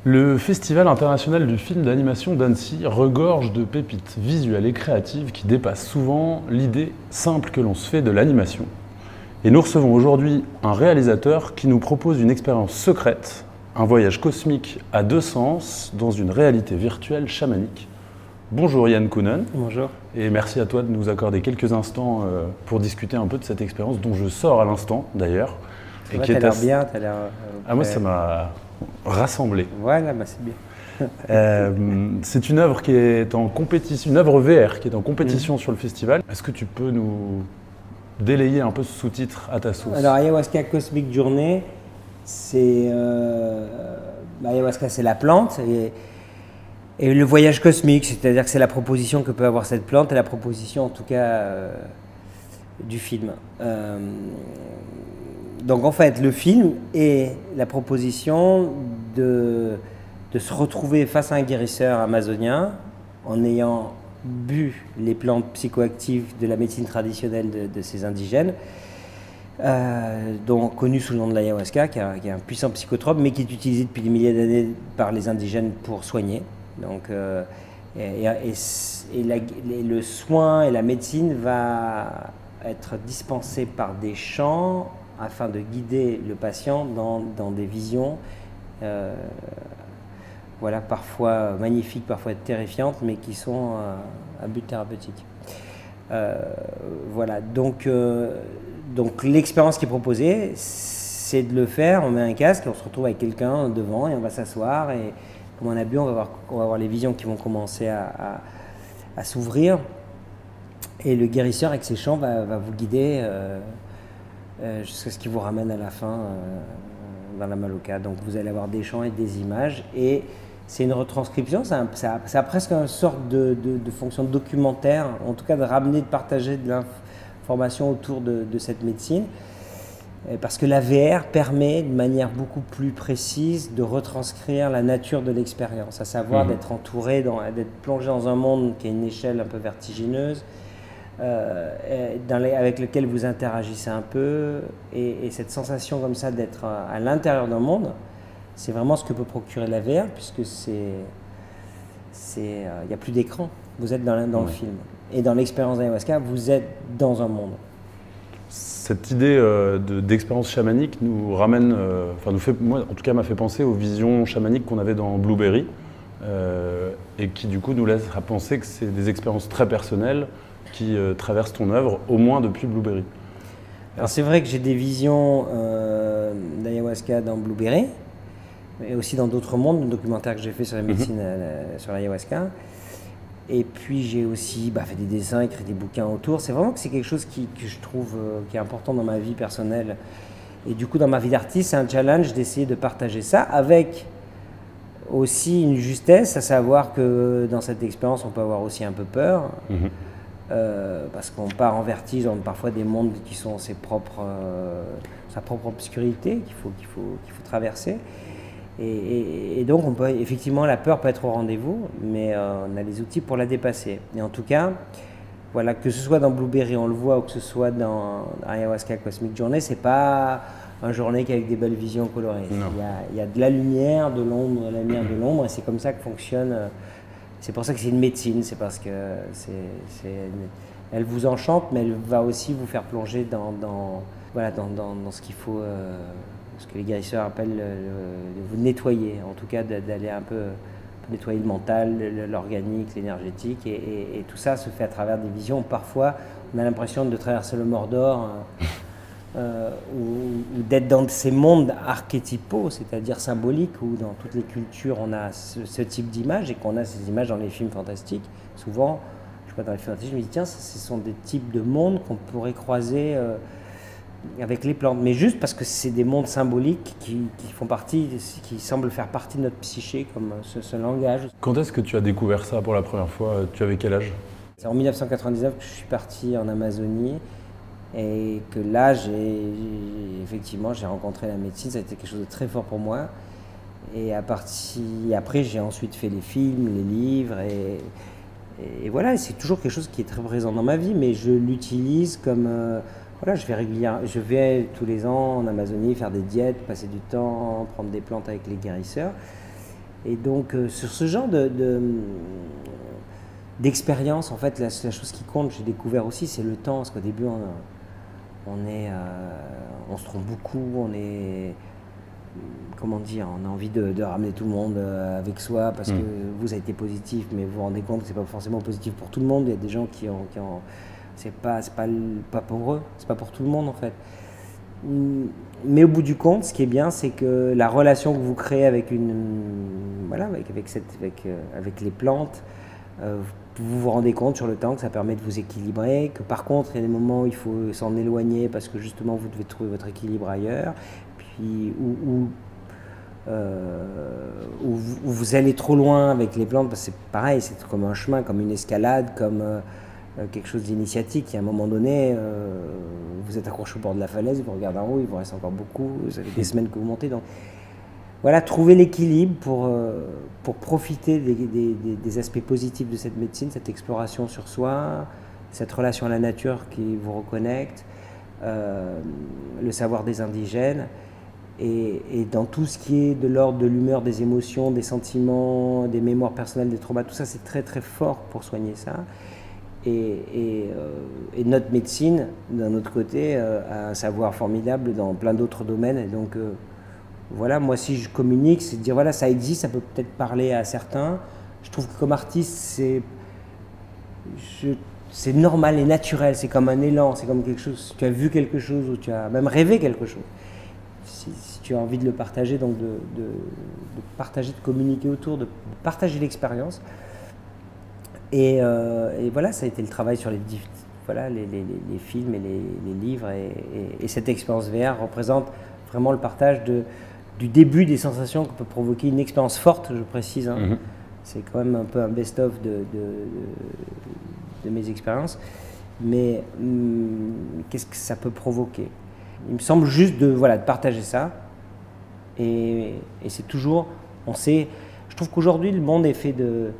Le Festival international du film d'animation d'Annecy regorge de pépites visuelles et créatives qui dépassent souvent l'idée simple que l'on se fait de l'animation. Et nous recevons aujourd'hui un réalisateur qui nous propose une expérience secrète, un voyage cosmique à deux sens dans une réalité virtuelle chamanique. Bonjour Yann Kounen. Bonjour. Et merci à toi de nous accorder quelques instants pour discuter un peu de cette expérience dont je sors à l'instant d'ailleurs. Tu as l'air bien, tu as l'air... moi ça m'a rassemblé. Voilà, bah c'est bien. C'est une œuvre qui est en compétition, une œuvre VR qui est en compétition sur le festival. Est-ce que tu peux nous délayer un peu ce sous-titre à ta sauce? Alors Ayahuasca Cosmic Journey, c'est... Ayahuasca c'est la plante et le voyage cosmique, c'est-à-dire que c'est la proposition que peut avoir cette plante et la proposition en tout cas du film. Donc en fait, le film est la proposition de se retrouver face à un guérisseur amazonien en ayant bu les plantes psychoactives de la médecine traditionnelle de ces indigènes, donc connu sous le nom de l'ayahuasca, qui est un puissant psychotrope, mais qui est utilisé depuis des milliers d'années par les indigènes pour soigner. Donc, le soin et la médecine va être dispensé par des chants afin de guider le patient dans des visions, voilà, parfois magnifiques, parfois terrifiantes, mais qui sont à but thérapeutique. Voilà, donc l'expérience qui est proposée, c'est de le faire, on met un casque, on se retrouve avec quelqu'un devant et on va s'asseoir et comme on a bu, on va voir les visions qui vont commencer à s'ouvrir et le guérisseur avec ses chants va vous guider jusqu'à ce qu'il vous ramène à la fin dans la Maloka. Donc vous allez avoir des chants et des images et c'est une retranscription, ça a presque une sorte de fonction documentaire, en tout cas de ramener, de partager de l'information autour de cette médecine. Parce que la VR permet de manière beaucoup plus précise de retranscrire la nature de l'expérience, à savoir d'être entouré, d'être plongé dans un monde qui a une échelle un peu vertigineuse, avec lequel vous interagissez un peu, et cette sensation comme ça d'être à l'intérieur d'un monde, c'est vraiment ce que peut procurer la VR, puisque il n'y a plus d'écran, vous êtes dans le film. Et dans l'expérience d'Ayahuasca, vous êtes dans un monde. Cette idée d'expérience chamanique nous ramène, moi en tout cas m'a fait penser aux visions chamaniques qu'on avait dans Blueberry, et qui du coup nous laisse à penser que c'est des expériences très personnelles qui traversent ton œuvre, au moins depuis Blueberry. Alors c'est vrai que j'ai des visions d'ayahuasca dans Blueberry, mais aussi dans d'autres mondes, le documentaire que j'ai fait sur la médecine, sur l'ayahuasca. Et puis j'ai aussi fait des dessins, écrit des bouquins autour. C'est vraiment que c'est quelque chose que je trouve qui est important dans ma vie personnelle. Et du coup dans ma vie d'artiste, c'est un challenge d'essayer de partager ça avec aussi une justesse, à savoir que dans cette expérience on peut avoir aussi un peu peur. Parce qu'on part en vertige dans parfois des mondes qui sont sa propre obscurité qu'il faut traverser. Et donc, effectivement, la peur peut être au rendez-vous, mais on a les outils pour la dépasser. Et en tout cas, voilà, que ce soit dans Blueberry, on le voit, ou que ce soit dans Ayahuasca Cosmic Journey, c'est pas un journée avec des belles visions colorées. Il y a de la lumière, de l'ombre, la lumière de l'ombre, et c'est comme ça que fonctionne. C'est pour ça que c'est une médecine, c'est parce que elle vous enchante, mais elle va aussi vous faire plonger dans ce qu'il faut. Ce que les guérisseurs appellent de vous nettoyer, en tout cas d'aller un peu nettoyer le mental, l'organique, l'énergétique, et tout ça se fait à travers des visions. Parfois, on a l'impression de traverser le Mordor ou d'être dans ces mondes archétypaux, c'est-à-dire symboliques, où dans toutes les cultures on a ce type d'images et qu'on a ces images dans les films fantastiques. Souvent, dans les films fantastiques, je me dis tiens, ce sont des types de mondes qu'on pourrait croiser avec les plantes, mais juste parce que c'est des mondes symboliques qui font partie, qui semblent faire partie de notre psyché, comme ce langage. Quand est-ce que tu as découvert ça pour la première fois? Tu avais quel âge? C'est en 1999 que je suis parti en Amazonie et que là, effectivement, j'ai rencontré la médecine, ça a été quelque chose de très fort pour moi. Et après, j'ai ensuite fait les films, les livres, et voilà, c'est toujours quelque chose qui est très présent dans ma vie, mais je l'utilise comme... Voilà, je vais tous les ans en Amazonie faire des diètes, passer du temps, prendre des plantes avec les guérisseurs. Et donc, sur ce genre d'expérience, en fait, la chose qui compte, j'ai découvert aussi, c'est le temps. Parce qu'au début, on se trompe beaucoup, comment dire, on a envie de ramener tout le monde avec soi parce que vous avez été positif, mais vous vous rendez compte que c'est pas forcément positif pour tout le monde. Il y a des gens c'est pas pour eux, c'est pas pour tout le monde en fait. Mais au bout du compte, ce qui est bien, c'est que la relation que vous créez avec avec les plantes, vous vous rendez compte sur le temps que ça permet de vous équilibrer, que par contre, il y a des moments où il faut s'en éloigner parce que justement, vous devez trouver votre équilibre ailleurs, puis où vous allez trop loin avec les plantes, parce que c'est pareil, c'est comme un chemin, comme une escalade, comme quelque chose d'initiatique. Il y a un moment donné, vous êtes accroché au bord de la falaise, vous regardez en haut, il vous reste encore beaucoup, vous avez des semaines que vous montez. Donc voilà, trouver l'équilibre pour profiter des aspects positifs de cette médecine, cette exploration sur soi, cette relation à la nature qui vous reconnecte, le savoir des indigènes, et dans tout ce qui est de l'ordre de l'humeur, des émotions, des sentiments, des mémoires personnelles, des traumas, tout ça c'est très très fort pour soigner ça. Et notre médecine, d'un autre côté, a un savoir formidable dans plein d'autres domaines. Et donc, voilà, moi, si je communique, c'est de dire, voilà, ça existe, ça peut peut-être parler à certains. Je trouve que comme artiste, c'est normal et naturel, c'est comme un élan, c'est comme quelque chose, tu as vu quelque chose ou tu as même rêvé quelque chose. Si tu as envie de le partager, donc de partager, de communiquer autour, de partager l'expérience. Et voilà, ça a été le travail sur les films et les livres. Et cette expérience VR représente vraiment le partage du début des sensations que peut provoquer une expérience forte, je précise. Hein. C'est quand même un peu un best-of de mes expériences. Mais qu'est-ce que ça peut provoquer? Il me semble juste de partager ça. Et c'est toujours, je trouve qu'aujourd'hui, le monde est fait de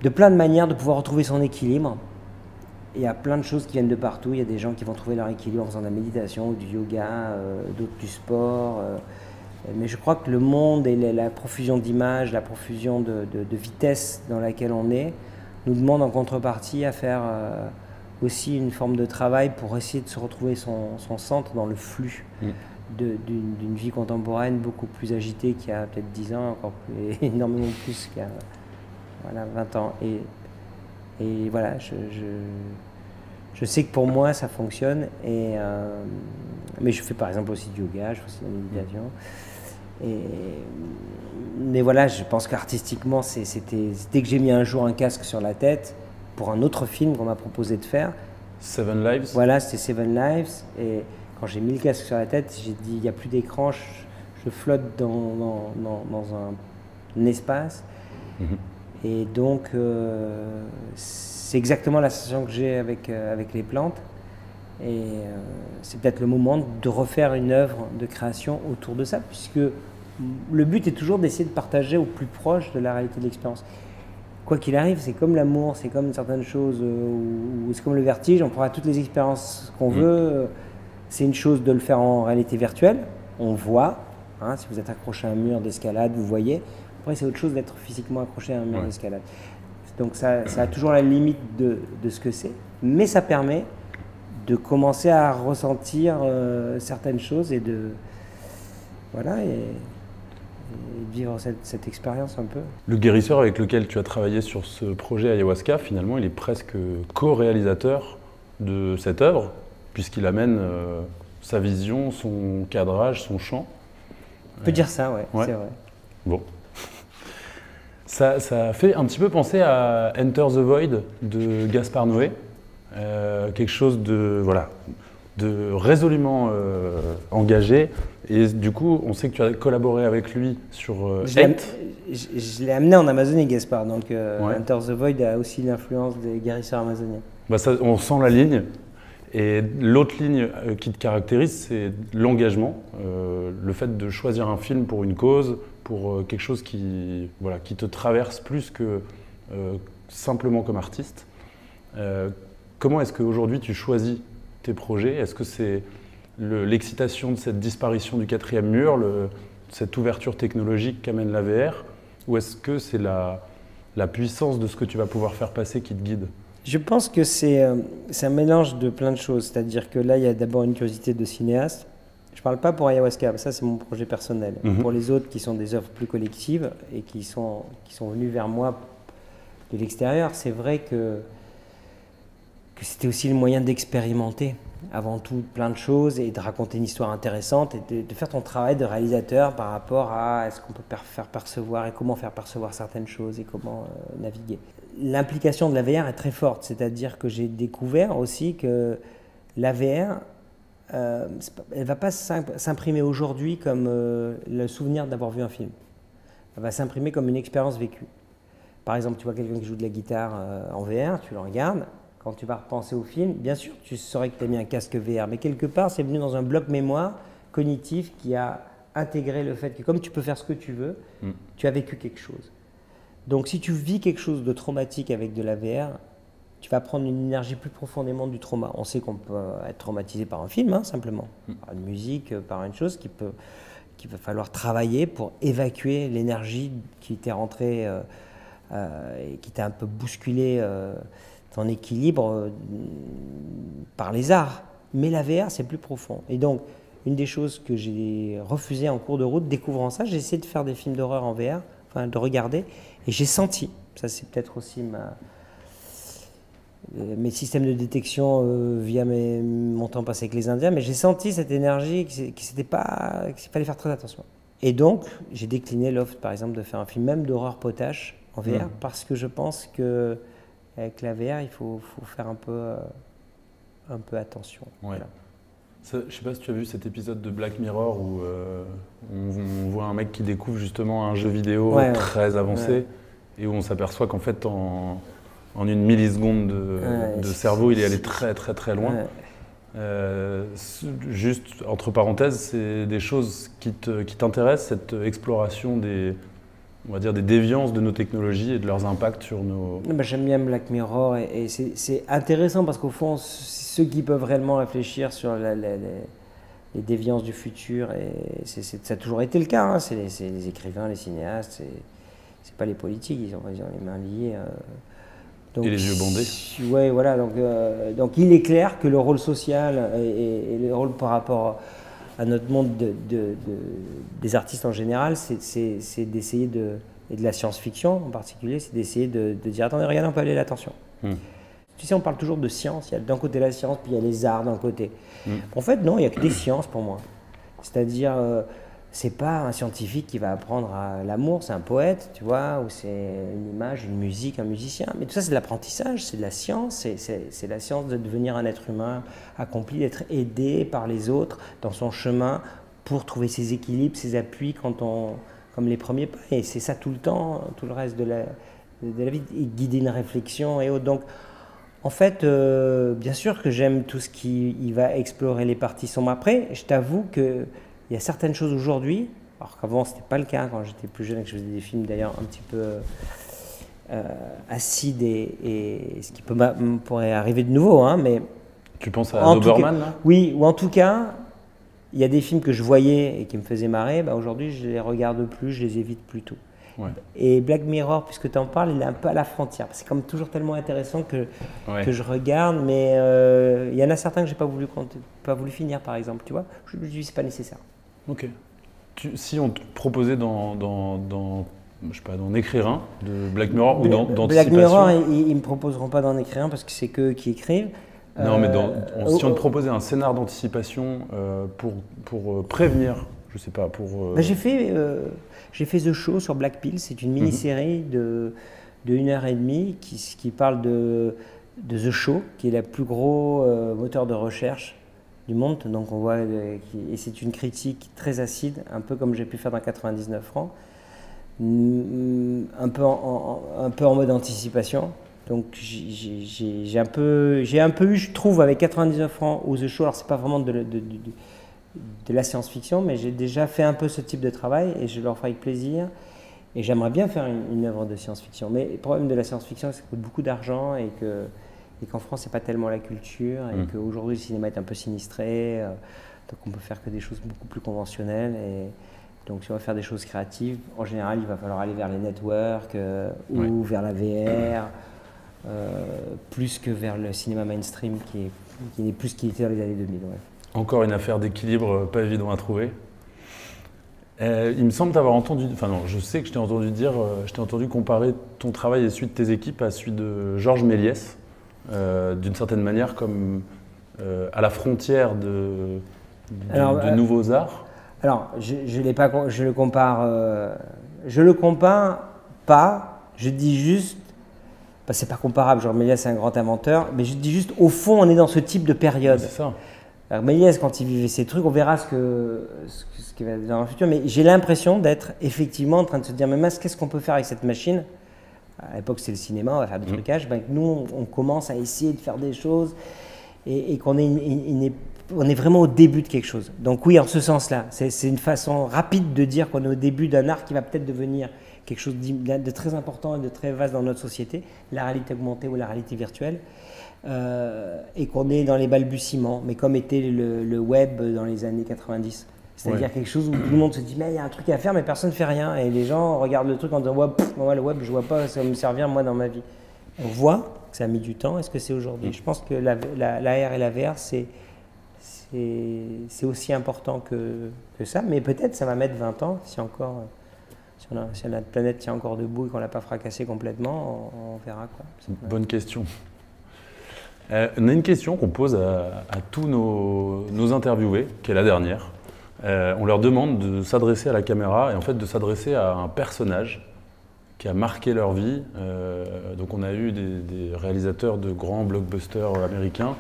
plein de manières de pouvoir retrouver son équilibre. Il y a plein de choses qui viennent de partout. Il y a des gens qui vont trouver leur équilibre en faisant de la méditation, du yoga, d'autres du sport. Mais je crois que le monde et la profusion d'images, la profusion de vitesse dans laquelle on est, nous demande en contrepartie à faire aussi une forme de travail pour essayer de se retrouver son centre dans le flux d'une vie contemporaine beaucoup plus agitée qu'il y a peut-être 10 ans, encore plus, énormément plus qu'il y a 20 ans. Et voilà, je sais que pour moi ça fonctionne, mais je fais par exemple aussi du yoga, je fais aussi de la méditation. Mais voilà, je pense qu'artistiquement, c'était dès que j'ai mis un jour un casque sur la tête pour un autre film qu'on m'a proposé de faire. Seven Lives. Voilà, c'était Seven Lives. Et quand j'ai mis le casque sur la tête, j'ai dit il n'y a plus d'écran, je flotte dans un espace. Et donc, c'est exactement la sensation que j'ai avec les plantes. Et c'est peut-être le moment de refaire une œuvre de création autour de ça, puisque le but est toujours d'essayer de partager au plus proche de la réalité de l'expérience. Quoi qu'il arrive, c'est comme l'amour, c'est comme certaines choses, ou c'est comme le vertige, on prendra toutes les expériences qu'on veut. C'est une chose de le faire en réalité virtuelle, on voit, hein, si vous êtes accroché à un mur d'escalade, vous voyez. Après, c'est autre chose d'être physiquement accroché à un mur d'escalade. Donc ça a toujours la limite de ce que c'est, mais ça permet de commencer à ressentir certaines choses et de vivre cette expérience un peu. Le guérisseur avec lequel tu as travaillé sur ce projet Ayahuasca, finalement, il est presque co-réalisateur de cette œuvre, puisqu'il amène sa vision, son cadrage, son chant. On peut dire ça, ouais. C'est vrai. Bon. Ça fait un petit peu penser à Enter the Void de Gaspard Noé. Quelque chose de résolument engagé. Et du coup, on sait que tu as collaboré avec lui sur je l'ai amené en Amazonie, Gaspard. Donc Enter the Void a aussi l'influence des guérisseurs amazoniens. On sent la ligne. Et l'autre ligne qui te caractérise, c'est l'engagement, le fait de choisir un film pour une cause, pour quelque chose qui te traverse plus que simplement comme artiste. Comment est-ce qu'aujourd'hui tu choisis tes projets? Est-ce que c'est l'excitation de cette disparition du quatrième mur, cette ouverture technologique qu'amène la VR, ou est-ce que c'est la puissance de ce que tu vas pouvoir faire passer qui te guide? Je pense que c'est un mélange de plein de choses. C'est-à-dire que là, il y a d'abord une curiosité de cinéaste. Je ne parle pas pour Ayahuasca, ça c'est mon projet personnel. Pour les autres qui sont des œuvres plus collectives et qui sont venus vers moi de l'extérieur, c'est vrai que c'était aussi le moyen d'expérimenter avant tout plein de choses et de raconter une histoire intéressante et de faire ton travail de réalisateur par rapport à est-ce qu'on peut faire percevoir et comment faire percevoir certaines choses et comment naviguer. L'implication de la VR est très forte, c'est-à-dire que j'ai découvert aussi que la VR, elle ne va pas s'imprimer aujourd'hui comme le souvenir d'avoir vu un film. Elle va s'imprimer comme une expérience vécue. Par exemple, tu vois quelqu'un qui joue de la guitare en VR, tu le regardes, quand tu vas repenser au film, bien sûr, tu saurais que tu as mis un casque VR, mais quelque part, c'est venu dans un bloc mémoire cognitif qui a intégré le fait que comme tu peux faire ce que tu veux, tu as vécu quelque chose. Donc si tu vis quelque chose de traumatique avec de la VR, tu vas prendre une énergie plus profondément du trauma. On sait qu'on peut être traumatisé par un film, simplement, par une musique, par une chose qu'il va falloir travailler pour évacuer l'énergie qui t'est rentrée et qui t'a un peu bousculé ton équilibre par les arts. Mais la VR, c'est plus profond. Et donc, une des choses que j'ai refusé en cours de route, découvrant ça, j'ai essayé de faire des films d'horreur en VR, enfin de regarder, et j'ai senti, ça c'est peut-être aussi mes systèmes de détection via mon temps passé avec les Indiens, mais j'ai senti cette énergie qu'il fallait faire très attention. Et donc, j'ai décliné l'offre, par exemple, de faire un film même d'horreur potache en VR, parce que je pense que avec la VR, il faut faire un peu attention. Ouais. Voilà. Je ne sais pas si tu as vu cet épisode de Black Mirror où on voit un mec qui découvre justement un jeu vidéo très avancé et où on s'aperçoit qu'en fait en une milliseconde de cerveau, il est allé très très très loin. Juste entre parenthèses, c'est des choses qui t'intéressent, cette exploration on va dire des déviances de nos technologies et de leurs impacts sur nos... J'aime bien Black Mirror et c'est intéressant parce qu'au fond, ceux qui peuvent réellement réfléchir sur les déviances du futur, et ça a toujours été le cas, c'est les écrivains, les cinéastes, c'est pas les politiques, ils ont les mains liées. Donc, et les yeux bandés. Ouais, voilà, donc il est clair que le rôle social et le rôle par rapport à notre monde des artistes en général, c'est d'essayer et de la science-fiction en particulier, c'est d'essayer de dire attendez, regardez, on peut aller l'attention. Tu sais, on parle toujours de science, il y a d'un côté la science, puis il y a les arts d'un côté. En fait, non, il n'y a que des sciences pour moi. C'est-à-dire, c'est pas un scientifique qui va apprendre à l'amour, c'est un poète, tu vois, ou c'est une image, une musique, un musicien. Mais tout ça, c'est de l'apprentissage, c'est de la science, c'est la science de devenir un être humain accompli, d'être aidé par les autres dans son chemin pour trouver ses équilibres, ses appuis comme les premiers pas. Et c'est ça tout le temps, tout le reste de la vie, et guider une réflexion et autres. Donc, en fait, bien sûr que j'aime tout ce qui va explorer les parties sombres. Après, je t'avoue que il y a certaines choses aujourd'hui, alors qu'avant c'était pas le cas quand j'étais plus jeune et que je faisais des films d'ailleurs un petit peu acides et ce qui pourrait arriver de nouveau, mais... Tu penses à Doberman là ? Oui, ou en tout cas, il y a des films que je voyais et qui me faisaient marrer, aujourd'hui je les regarde plus, je les évite plutôt. Ouais. Et Black Mirror, puisque tu en parles, il est un peu à la frontière. C'est comme toujours tellement intéressant que je regarde, mais il y en a certains que j'ai pas voulu finir, par exemple, tu vois. Je me dis c'est pas nécessaire. Ok. Si on te proposait d'en écrire un de Black Mirror ou d'anticipation. Black Mirror, ils me proposeront pas d'en écrire un parce que c'est qu'eux qui écrivent. Non, mais si on te proposait un scénar d'anticipation pour prévenir, je sais pas, pour... J'ai fait The Show sur Black Pill, c'est une mini-série de 1h30 qui parle de The Show, qui est le plus gros moteur de recherche du monde. Donc on voit, et c'est une critique très acide, un peu comme j'ai pu faire dans 99 francs, un peu en mode anticipation. Donc j'ai un peu eu, je trouve, avec 99 francs ou The Show, alors c'est pas vraiment de la science-fiction, mais j'ai déjà fait un peu ce type de travail et je le ferai avec plaisir. Et j'aimerais bien faire une œuvre de science-fiction. Mais le problème de la science-fiction, c'est que ça coûte beaucoup d'argent et qu'en France, c'est pas tellement la culture et qu'aujourd'hui, le cinéma est un peu sinistré. Donc on peut faire que des choses beaucoup plus conventionnelles. Et Donc si on va faire des choses créatives, en général, il va falloir aller vers les networks ou vers la VR, plus que vers le cinéma mainstream qui n'est plus ce qu'il était dans les années 2000. Ouais. Encore une affaire d'équilibre pas évident à trouver. Il me semble t'avoir entendu, enfin non, je sais que je t'ai entendu dire, je t'ai entendu comparer ton travail et celui de tes équipes à celui de Georges Méliès, d'une certaine manière comme à la frontière de nouveaux arts. Alors, je le compare pas, je dis juste, c'est pas comparable, genre Méliès c'est un grand inventeur, mais je dis juste, au fond, on est dans ce type de période. C'est ça. Alors, Méliès, quand il vivait ces trucs, on verra ce qui va être dans le futur, mais j'ai l'impression d'être effectivement en train de se dire, mais mince, qu'est-ce qu'on peut faire avec cette machine? À l'époque, c'était le cinéma, on va faire du trucage. Ben, nous, on commence à essayer de faire des choses et qu'on on est vraiment au début de quelque chose. Donc oui, en ce sens-là, c'est une façon rapide de dire qu'on est au début d'un art qui va peut-être devenir quelque chose de très important et de très vaste dans notre société, la réalité augmentée ou la réalité virtuelle, et qu'on est dans les balbutiements, mais comme était le web dans les années 90. C'est-à-dire quelque chose où tout le monde se dit mais il y a un truc à faire mais personne ne fait rien et les gens regardent le truc en disant moi le web je vois pas ça va me servir moi dans ma vie. On voit que ça a mis du temps. Est-ce que c'est aujourd'hui? Je pense que l'AR et la VR c'est aussi important que ça, mais peut-être ça va mettre 20 ans si la planète tient encore debout et qu'on l'a pas fracassé complètement, on verra quoi. Bonne question. On a une question qu'on pose à tous nos interviewés, qui est la dernière. On leur demande de s'adresser à la caméra et en fait de s'adresser à un personnage qui a marqué leur vie. Donc on a eu des réalisateurs de grands blockbusters américains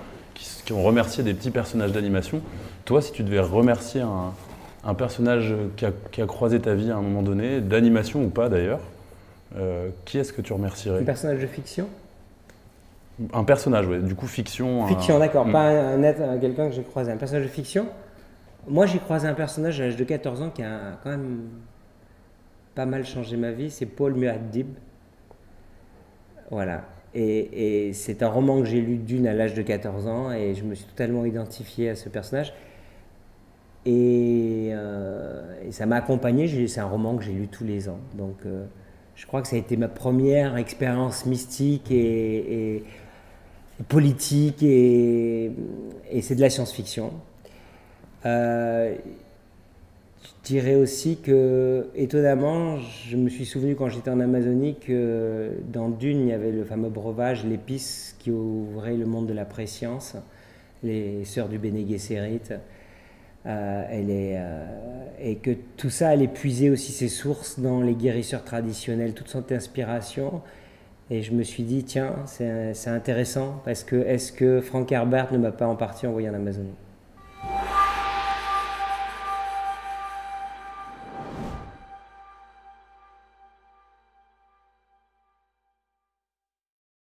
qui ont remercié des petits personnages d'animation. Toi, si tu devais remercier un personnage qui a croisé ta vie à un moment donné, d'animation ou pas d'ailleurs, qui est-ce que tu remercierais? Un personnage de fiction? Un personnage, ouais. Du coup fiction. Fiction, d'accord. Pas quelqu'un que j'ai croisé. Un personnage de fiction? Moi, j'ai croisé un personnage à l'âge de 14 ans qui a quand même pas mal changé ma vie, c'est Paul Muad'Dib. Voilà. Et c'est un roman que j'ai lu d'une à l'âge de 14 ans et je me suis totalement identifié à ce personnage. Et ça m'a accompagné, c'est un roman que j'ai lu tous les ans. Donc je crois que ça a été ma première expérience mystique et politique et c'est de la science-fiction. Je dirais aussi que, étonnamment, je me suis souvenu quand j'étais en Amazonie que dans Dune, il y avait le fameux breuvage, l'épice qui ouvrait le monde de la préscience, les sœurs du Bene Gesserit, et que tout ça allait puiser aussi ses sources dans les guérisseurs traditionnels, toute son inspiration. Et je me suis dit, tiens, c'est intéressant, parce que est-ce que Frank Herbert ne m'a pas en partie envoyé en Amazonie ?